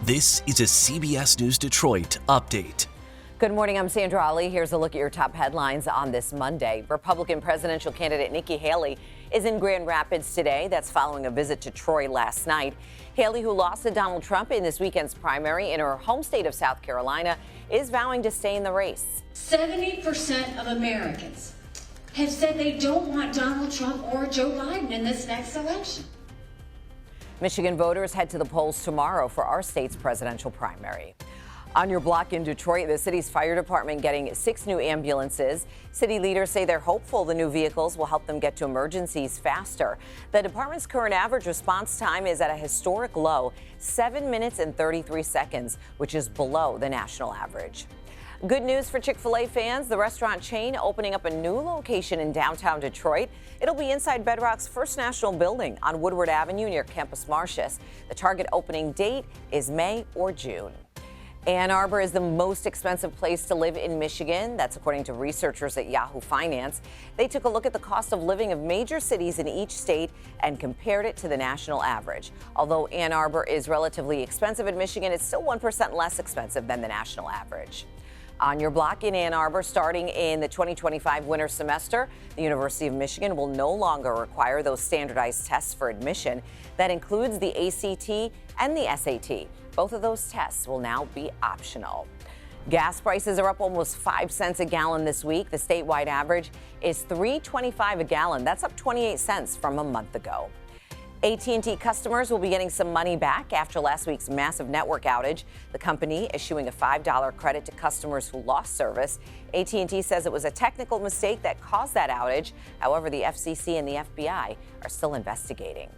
This is a CBS News Detroit update. Good morning, I'm Sandra Ali. Here's a look at your top headlines on this Monday. Republican presidential candidate Nikki Haley is in Grand Rapids today. That's following a visit to Troy last night. Haley, who lost to Donald Trump in this weekend's primary in her home state of South Carolina, is vowing to stay in the race. 70% of Americans have said they don't want Donald Trump or Joe Biden in this next election. Michigan voters head to the polls tomorrow for our state's presidential primary. On your block in Detroit, the city's fire department getting 6 new ambulances. City leaders say they're hopeful the new vehicles will help them get to emergencies faster. The department's current average response time is at a historic low, 7 minutes and 33 seconds, which is below the national average. Good news for Chick-fil-A fans. The restaurant chain opening up a new location in downtown Detroit. It'll be inside Bedrock's First National Building on Woodward Avenue near Campus Martius. The target opening date is May or June. Ann Arbor is the most expensive place to live in Michigan. That's according to researchers at Yahoo Finance. They took a look at the cost of living of major cities in each state and compared it to the national average. Although Ann Arbor is relatively expensive in Michigan, it's still 1% less expensive than the national average. On your block in Ann Arbor, starting in the 2025 winter semester, the University of Michigan will no longer require those standardized tests for admission. That includes the ACT and the SAT. Both of those tests will now be optional. Gas prices are up almost 5 cents a gallon this week. The statewide average is $3.25 a gallon. That's up 28 cents from a month ago. AT&T customers will be getting some money back after last week's massive network outage. The company issuing a $5 credit to customers who lost service. AT&T says it was a technical mistake that caused that outage. However, the FCC and the FBI are still investigating.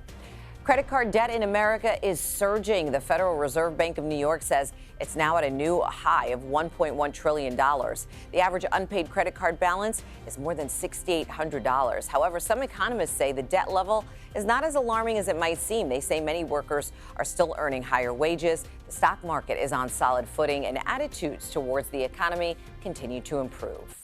Credit card debt in America is surging. The Federal Reserve Bank of New York says it's now at a new high of $1.1 trillion. The average unpaid credit card balance is more than $6,800. However, some economists say the debt level is not as alarming as it might seem. They say many workers are still earning higher wages. The stock market is on solid footing, and attitudes towards the economy continue to improve.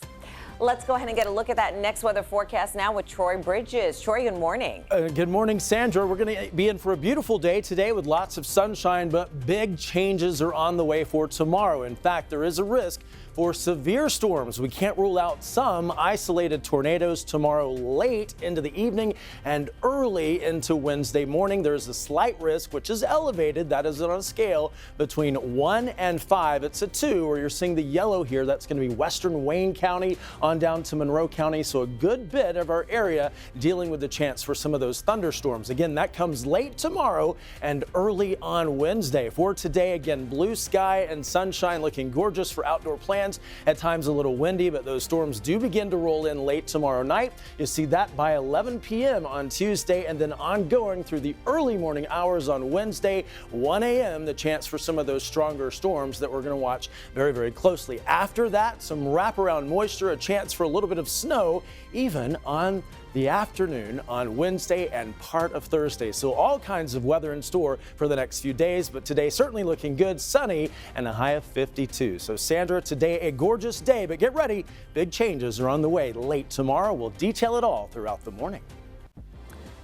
Let's go ahead and get a look at that next weather forecast now with Troy Bridges. Troy, good morning. Good morning, Sandra. We're going to be in for a beautiful day today with lots of sunshine, but big changes are on the way for tomorrow. In fact, there is a risk for severe storms. We can't rule out some isolated tornadoes tomorrow late into the evening and early into Wednesday morning. There's a slight risk, which is elevated. That is on a scale between 1 and 5. It's a 2, where you're seeing the yellow here. That's going to be western Wayne County on down to Monroe County. So a good bit of our area dealing with the chance for some of those thunderstorms. Again, that comes late tomorrow and early on Wednesday. For today, again, blue sky and sunshine, looking gorgeous for outdoor plans. At times a little windy, but those storms do begin to roll in late tomorrow night. You'll see that by 11 p.m. on Tuesday, and then ongoing through the early morning hours on Wednesday, 1 a.m., the chance for some of those stronger storms that we're going to watch very, very closely. After that, some wraparound moisture, a chance for a little bit of snow, even on the afternoon on Wednesday and part of Thursday. So all kinds of weather in store for the next few days, but today certainly looking good, sunny, and a high of 52. So Sandra, today a gorgeous day, but get ready. Big changes are on the way late tomorrow. We'll detail it all throughout the morning.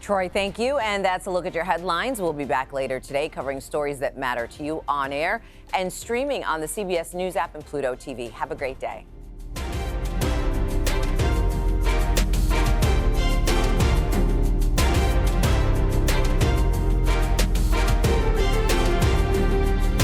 Troy, thank you. And that's a look at your headlines. We'll be back later today covering stories that matter to you on air and streaming on the CBS News app and Pluto TV. Have a great day.